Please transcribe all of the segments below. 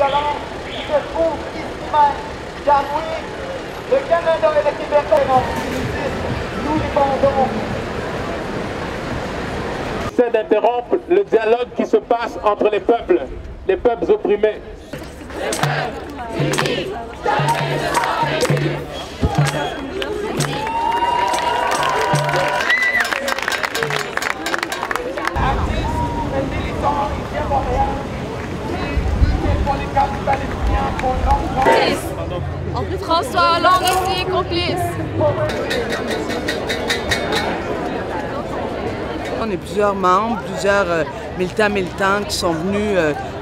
violence qui se trouve ici même. Car oui, le Canada et le Québec nous répondons. C'est d'interrompre le dialogue qui se passe entre les peuples opprimés. En plus, François Hollande aussi est complice. On est plusieurs membres, plusieurs militantes qui sont venus,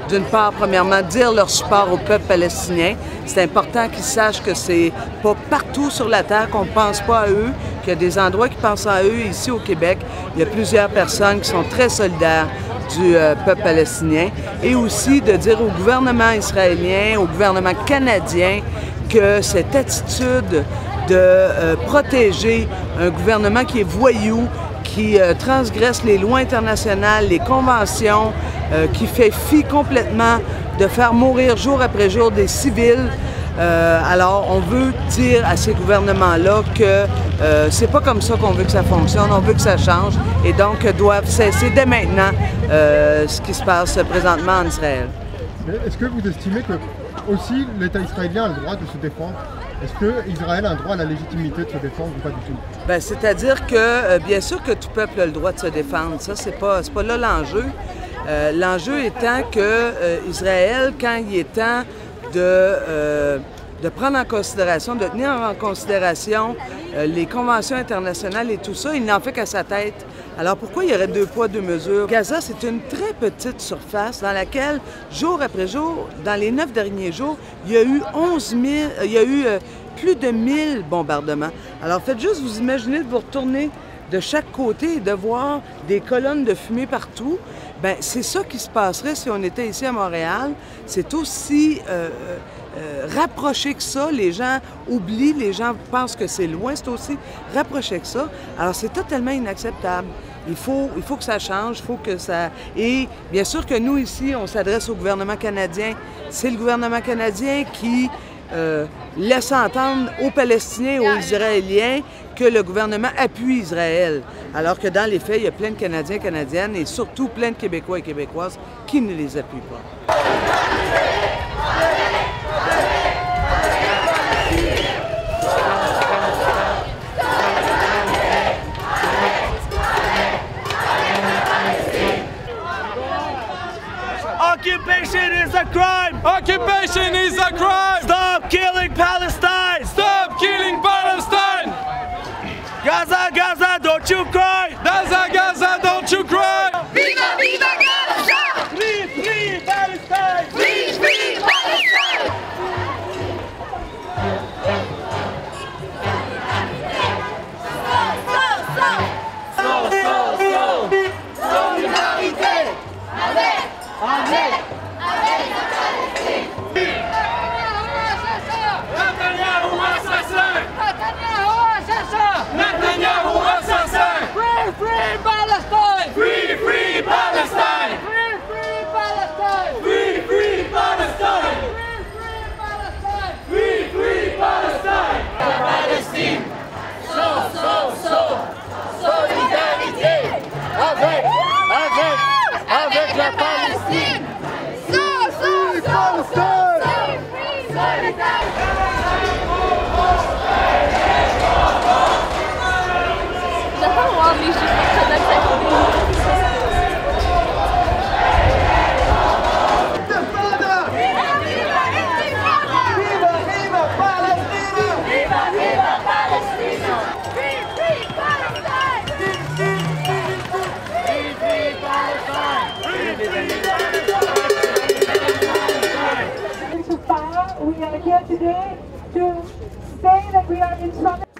d'une part, premièrement, dire leur support au peuple palestinien. C'est important qu'ils sachent que c'est pas partout sur la terre qu'on ne pense pas à eux, qu'il y a des endroits qui pensent à eux. Ici au Québec, il y a plusieurs personnes qui sont très solidaires du peuple palestinien, et aussi de dire au gouvernement israélien, au gouvernement canadien, que cette attitude de protéger un gouvernement qui est voyou, qui transgresse les lois internationales, les conventions, qui fait fi complètement de faire mourir jour après jour des civils. Alors, on veut dire à ces gouvernements-là que c'est pas comme ça qu'on veut que ça fonctionne, on veut que ça change, et donc doivent cesser dès maintenant ce qui se passe présentement en Israël. Est-ce que vous estimez que aussi l'État israélien a le droit de se défendre? Est-ce qu'Israël a un droit à la légitimité de se défendre ou pas du tout? Bien, c'est-à-dire que, bien sûr que tout peuple a le droit de se défendre. Ça, c'est pas là l'enjeu. L'enjeu étant que Israël, quand il est temps de prendre en considération, de tenir en considération les conventions internationales et tout ça, il n'en fait qu'à sa tête. Alors pourquoi il y aurait deux poids, deux mesures? Gaza, c'est une très petite surface dans laquelle, jour après jour, dans les 9 derniers jours, il y a eu plus de 1000 bombardements. Alors faites juste vous imaginer de vous retourner de chaque côté et de voir des colonnes de fumée partout. Bien, c'est ça qui se passerait si on était ici à Montréal. C'est aussi rapproché que ça. Les gens oublient, les gens pensent que c'est loin, c'est aussi rapproché que ça. Alors, c'est totalement inacceptable. Il faut que ça change, il faut que ça... Et bien sûr que nous, ici, on s'adresse au gouvernement canadien. C'est le gouvernement canadien qui laisse entendre aux Palestiniens et aux Israéliens que le gouvernement appuie Israël. Alors que dans les faits, il y a plein de Canadiens, Canadiennes et surtout plein de Québécois et Québécoises qui ne les appuient pas. Occupation is a crime! Occupation is a crime! Stop killing Palestine! Stop killing Palestine! Gaza, Gaza, don't you cry! Gaza, Gaza, don't you cry! Viva, viva Gaza! Free, free Palestine! Free, free Palestine! Solidarité! Avec la Palestine! Netanyahu assassin! Netanyahu assassin! Free, free Palestine! Free, free Palestine! Free, free Palestine! Free, free Palestine! Free, free Palestine! La Palestine! Solidarité! Avec la Palestine! J'attends voir les chiffres We are here today to say that we are in trouble.